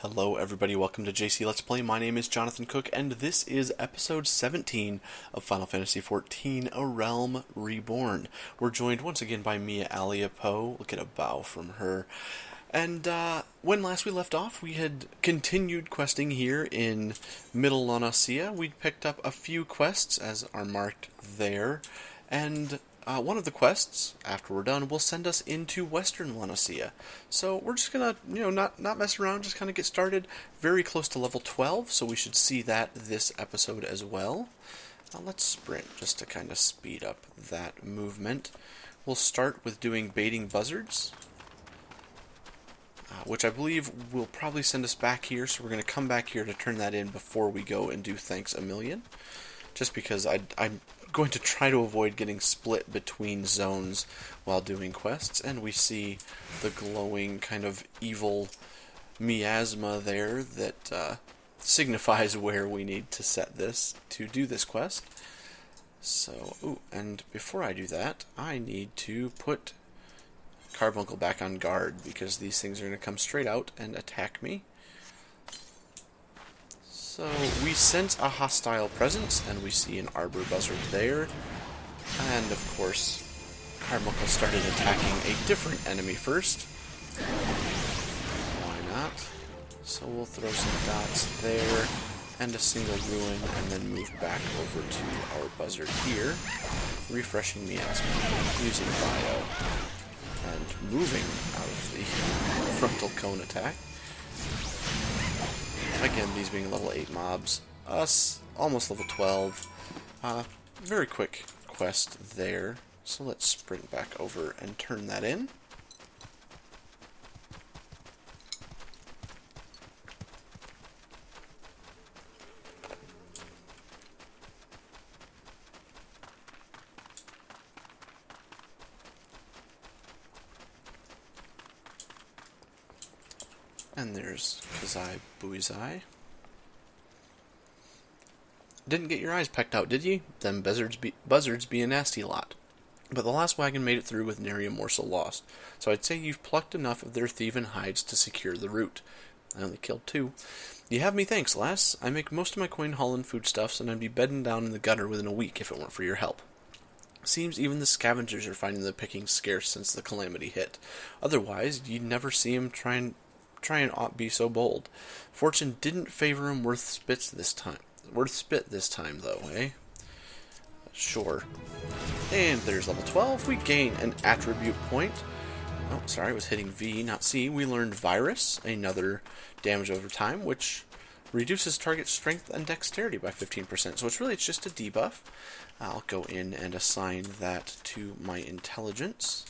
Hello everybody, welcome to JC Let's Play. My name is Jonathan Cook, and this is episode 17 of Final Fantasy XIV, A Realm Reborn. We're joined once again by Mia Aliapo. We'll get a bow from her. And when last we left off, we had continued questing here in Middle La Noscea. We'd picked up a few quests, as are marked there, and one of the quests, after we're done, will send us into Western La Noscea. So we're just gonna, not mess around, just kind of get started. Very close to level 12, so we should see that this episode as well. Let's sprint, just to kind of speed up that movement. We'll start with doing baiting buzzards, which I believe will probably send us back here, so we're going to come back here to turn that in before we go and do Thanks a Million. Just because I'm going to try to avoid getting split between zones while doing quests, and we see the glowing kind of evil miasma there that signifies where we need to set this to do this quest. So, and before I do that, I need to put Carbuncle back on guard, because these things are going to come straight out and attack me. So we sense a hostile presence, and we see an Arbor Buzzard there. And of course, Carbuncle started attacking a different enemy first. Why not? So we'll throw some dots there, and a single ruin, and then move back over to our Buzzard here. Refreshing miasma, using bio, and moving out of the frontal cone attack. Again, these being level 8 mobs. Us, almost level 12. Very quick quest there. So let's sprint back over and turn that in. And there's Kazai Buizai. Didn't get your eyes pecked out, did ye? Them buzzards be a nasty lot. But the last wagon made it through with nary a morsel lost, so I'd say you've plucked enough of their thieving hides to secure the route. I only killed 2. You have me thanks, lass. I make most of my coin hauling foodstuffs, and I'd be bedding down in the gutter within a week if it weren't for your help. Seems even the scavengers are finding the picking scarce since the calamity hit. Otherwise, you'd never see 'em try and be so bold. Fortune didn't favor him worth spit this time, though, eh? Sure. And there's level 12. We gain an attribute point. Oh, sorry, I was hitting V, not C. We learned Virus, another damage over time, which reduces target strength and dexterity by 15%. So it's just a debuff. I'll go in and assign that to my intelligence.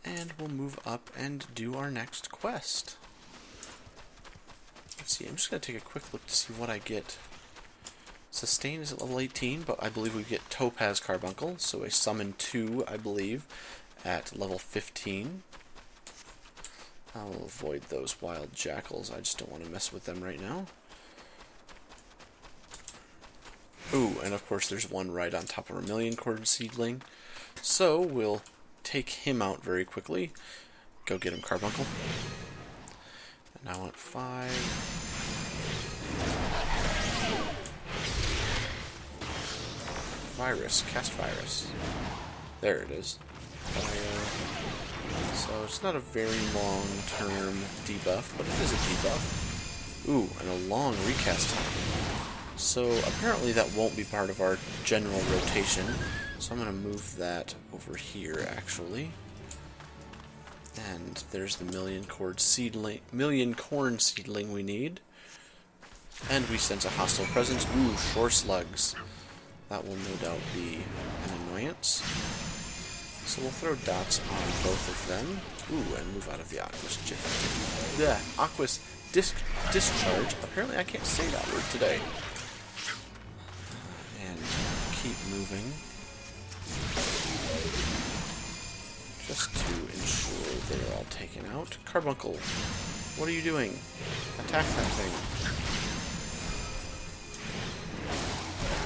And we'll move up and do our next quest. Let's see, I'm just going to take a quick look to see what I get. Sustain is at level 18, but I believe we get Topaz Carbuncle, so a summon 2, I believe, at level 15. I'll avoid those wild jackals, I just don't want to mess with them right now. Ooh, and of course there's one right on top of our Million Cord Seedling, so we'll take him out very quickly. Go get him, Carbuncle. And I want 5. Virus. Cast Virus. There it is. Fire. So it's not a very long-term debuff, but it is a debuff. Ooh, and a long recast time. So apparently that won't be part of our general rotation. So I'm going to move that over here, actually. And there's the Million Corn Seedling we need. And we sense a hostile presence. Ooh, Shore Slugs. That will no doubt be an annoyance. So we'll throw dots on both of them. Ooh, and move out of the Aquas Discharge. Apparently I can't say that word today. And keep moving. Just to ensure they're all taken out. Carbuncle, what are you doing? Attack that thing.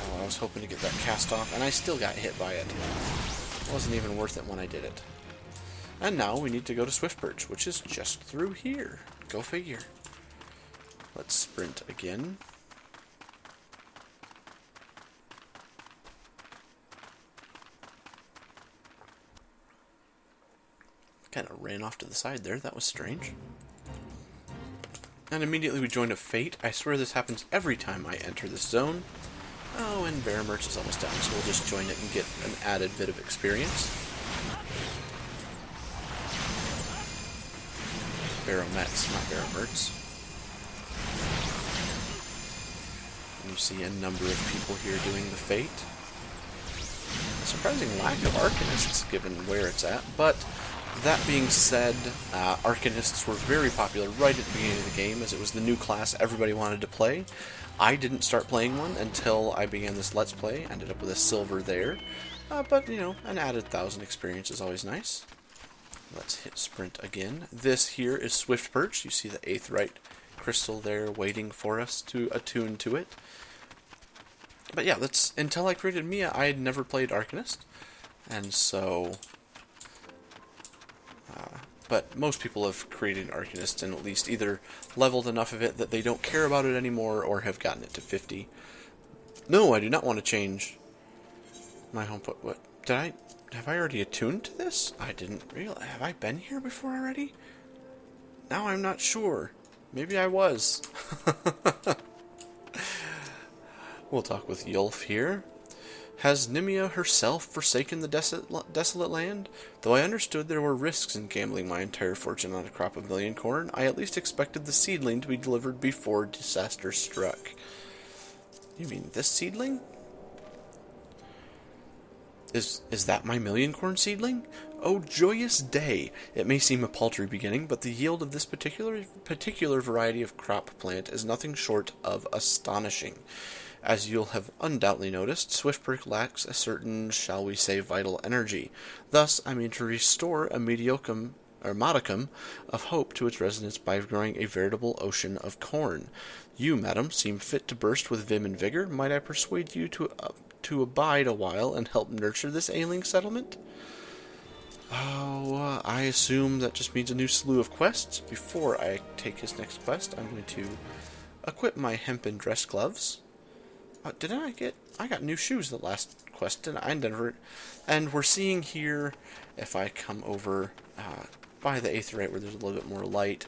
Oh, I was hoping to get that cast off, and I still got hit by it. It wasn't even worth it when I did it. And now we need to go to Swiftperch, which is just through here. Go figure. Let's sprint again. Kind of ran off to the side there. That was strange. And immediately we join a fate. I swear this happens every time I enter this zone. Oh, and Birch is almost down, so we'll just join it and get an added bit of experience. Baromets, not Birch. And you see a number of people here doing the fate. A surprising lack of Arcanists given where it's at, but that being said, Arcanists were very popular right at the beginning of the game, as it was the new class everybody wanted to play. I didn't start playing one until I began this Let's Play. Ended up with a silver there. But, you know, an added 1,000 experience is always nice. Let's hit sprint again. This here is Swiftperch. You see the aetheryte crystal there waiting for us to attune to it. But yeah, that's until I created Mia, I had never played Arcanist. And so... but most people have created an Arcanist and at least either leveled enough of it that they don't care about it anymore or have gotten it to 50. No, I do not want to change my home put. What? Have I already attuned to this? I didn't realize. Have I been here before already? Now I'm not sure. Maybe I was. We'll talk with Yulf here. Has Nimia herself forsaken the desolate land? Though I understood there were risks in gambling my entire fortune on a crop of million corn, I at least expected the seedling to be delivered before disaster struck. You mean this seedling? Is that my million corn seedling? Oh, joyous day! It may seem a paltry beginning, but the yield of this particular variety of crop plant is nothing short of astonishing. As you'll have undoubtedly noticed, Swiftperch lacks a certain, shall we say, vital energy. Thus, I mean to restore a modicum of hope to its residents by growing a veritable ocean of corn. You, madam, seem fit to burst with vim and vigor. Might I persuade you to abide a while and help nurture this ailing settlement? Oh, I assume that just means a new slew of quests. Before I take his next quest, I'm going to equip my hempen dress gloves. I got new shoes the last quest, didn't I? And we're seeing here, if I come over by the aetheryte where there's a little bit more light,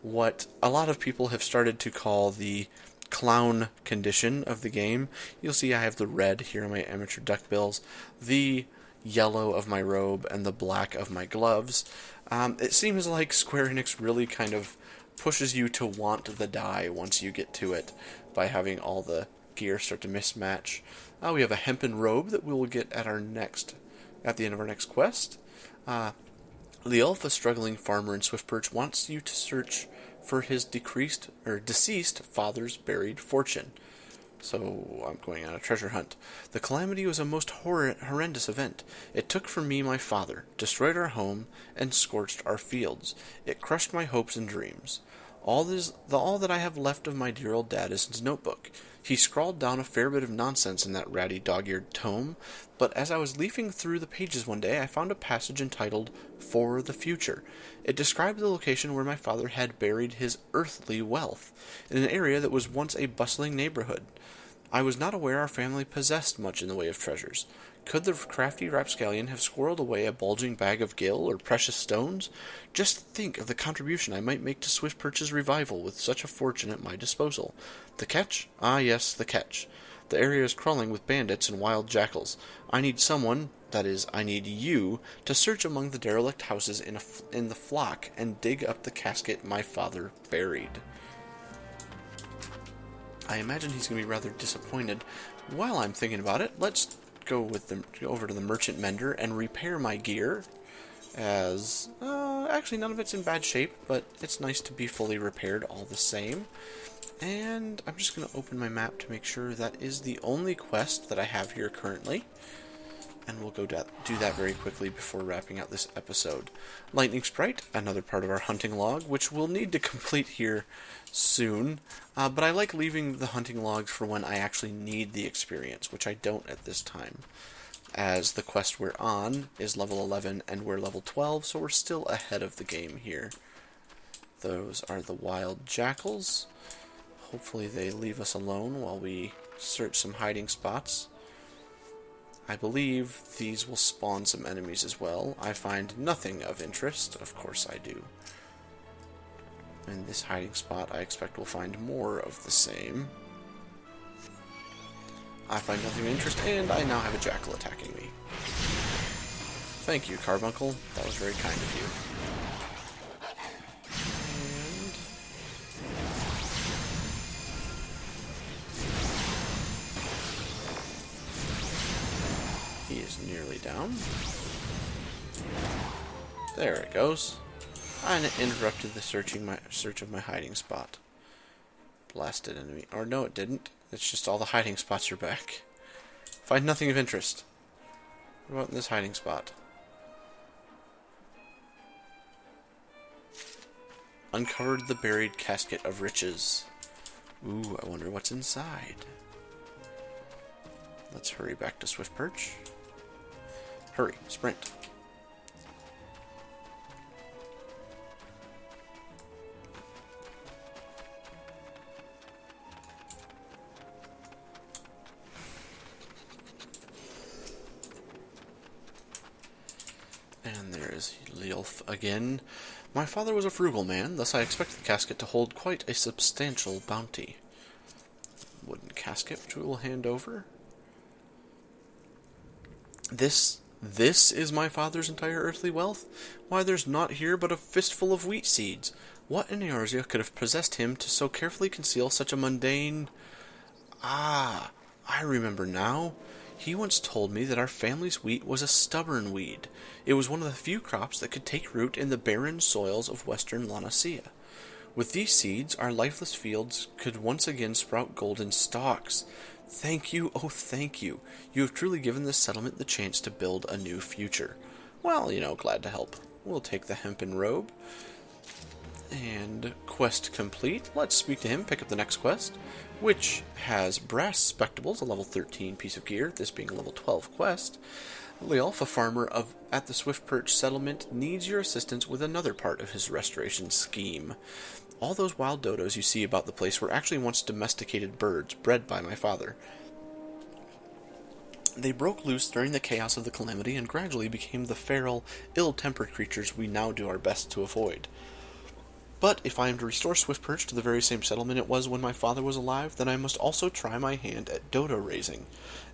what a lot of people have started to call the clown condition of the game. You'll see I have the red here on my amateur duckbills, the yellow of my robe, and the black of my gloves. It seems like Square Enix really kind of pushes you to want the dye once you get to it by having all the gear start to mismatch. We have a hempen robe that we will get at the end of our next quest. Leolf, a struggling farmer in Swiftperch, wants you to search for his deceased father's buried fortune. So I'm going on a treasure hunt. The calamity was a most horrendous event. It took from me my father, destroyed our home, and scorched our fields. It crushed my hopes and dreams. All that I have left of my dear old dad is his notebook. He scrawled down a fair bit of nonsense in that ratty dog-eared tome, but as I was leafing through the pages one day, I found a passage entitled For the Future. It described the location where my father had buried his earthly wealth, in an area that was once a bustling neighborhood. I was not aware our family possessed much in the way of treasures. Could the crafty rapscallion have squirreled away a bulging bag of gil or precious stones? Just think of the contribution I might make to Swiftperch's revival with such a fortune at my disposal. The catch? Ah, yes, the catch. The area is crawling with bandits and wild jackals. I need someone, that is, I need you, to search among the derelict houses in the flock and dig up the casket my father buried. I imagine he's going to be rather disappointed. While I'm thinking about it, let's go over to the merchant mender and repair my gear, as actually none of it's in bad shape, but it's nice to be fully repaired all the same. And I'm just going to open my map to make sure that is the only quest that I have here currently, and we'll go do that very quickly before wrapping out this episode. Lightning Sprite, another part of our hunting log, which we'll need to complete here soon, but I like leaving the hunting logs for when I actually need the experience, which I don't at this time, as the quest we're on is level 11 and we're level 12, so we're still ahead of the game here. Those are the wild jackals. hopefully they leave us alone while we search some hiding spots. I believe these will spawn some enemies as well. I find nothing of interest. Of course I do. In this hiding spot, I expect we'll find more of the same. I find nothing of interest, and I now have a jackal attacking me. Thank you, Carbuncle. That was very kind of you. And he is nearly down. There it goes. And it interrupted the search of my hiding spot. Blasted enemy. Or no, it didn't. It's just all the hiding spots are back. Find nothing of interest. What about in this hiding spot? Uncovered the buried casket of riches. Ooh, I wonder what's inside. Let's hurry back to Swiftperch. Hurry, sprint. And there is Leolf again. My father was a frugal man, thus I expect the casket to hold quite a substantial bounty. Wooden casket, which we will hand over. This is my father's entire earthly wealth? Why, there's naught here but a fistful of wheat seeds. What in Eorzea could have possessed him to so carefully conceal such a mundane... Ah, I remember now. He once told me that our family's wheat was a stubborn weed. It was one of the few crops that could take root in the barren soils of Western La Noscea. With these seeds, our lifeless fields could once again sprout golden stalks. Thank you, oh thank you. You have truly given this settlement the chance to build a new future. Well, glad to help. We'll take the hempen robe. And quest complete. Let's speak to him, pick up the next quest, which has brass spectables, a level 13 piece of gear, this being a level 12 quest. Leolf, a farmer at the Swiftperch settlement, needs your assistance with another part of his restoration scheme. All those wild dodos you see about the place were actually once domesticated birds bred by my father. They broke loose during the chaos of the calamity and gradually became the feral, ill-tempered creatures we now do our best to avoid. But if I am to restore Swiftperch to the very same settlement it was when my father was alive, then I must also try my hand at dodo raising.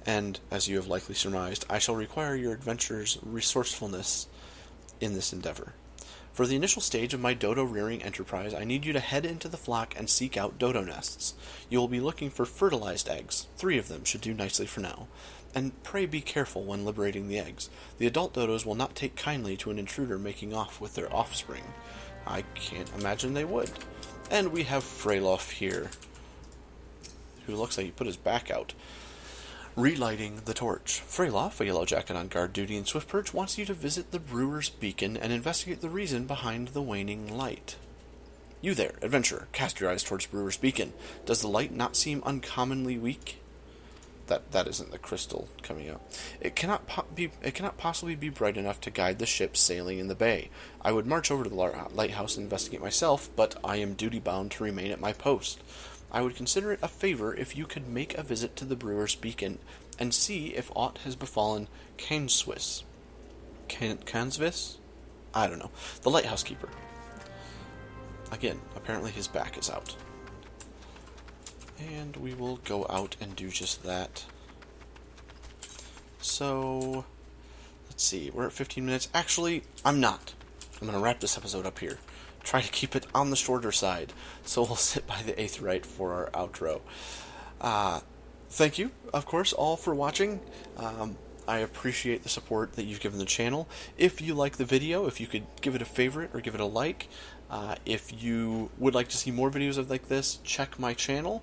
And, as you have likely surmised, I shall require your adventurer's resourcefulness in this endeavor. For the initial stage of my dodo rearing enterprise, I need you to head into the flock and seek out dodo nests. You will be looking for fertilized eggs. 3 of them should do nicely for now. And pray be careful when liberating the eggs. The adult dodos will not take kindly to an intruder making off with their offspring. I can't imagine they would. And we have Freylof here, who looks like he put his back out, relighting the torch. Freylof, a yellow jacket on guard duty in Swiftperch, wants you to visit the brewer's beacon and investigate the reason behind the waning light. You there, adventurer, cast your eyes towards brewer's beacon. Does the light not seem uncommonly weak? That isn't the crystal coming up. It cannot possibly be bright enough to guide the ship sailing in the bay. I would march over to the lighthouse and investigate myself, but I am duty-bound to remain at my post. I would consider it a favor if you could make a visit to the brewer's beacon and see if aught has befallen Canswiss. Canswiss? I don't know. The lighthouse keeper. Again, apparently his back is out. And we will go out and do just that. So, let's see, we're at 15 minutes. Actually, I'm not. I'm going to wrap this episode up here. Try to keep it on the shorter side. So we'll sit by the Aetheryte for our outro. Thank you, of course, all for watching. I appreciate the support that you've given the channel. If you like the video, if you could give it a favorite or give it a like. If you would like to see more videos like this, check my channel,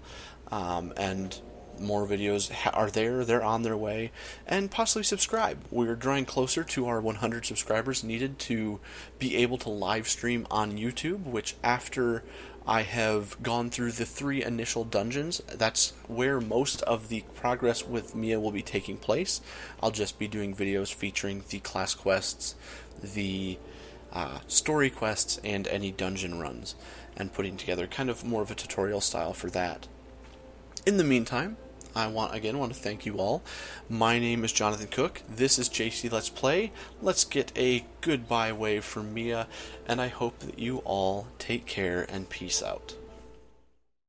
and more videos are there, they're on their way, and possibly subscribe. We're drawing closer to our 100 subscribers needed to be able to live stream on YouTube, which after I have gone through the 3 initial dungeons, that's where most of the progress with Mia will be taking place. I'll just be doing videos featuring the class quests, the story quests and any dungeon runs, and putting together kind of more of a tutorial style for that. In the meantime, I want to thank you all. My name is Jonathan Cook. This is JC Let's Play. Let's get a goodbye wave from Mia, and I hope that you all take care and peace out.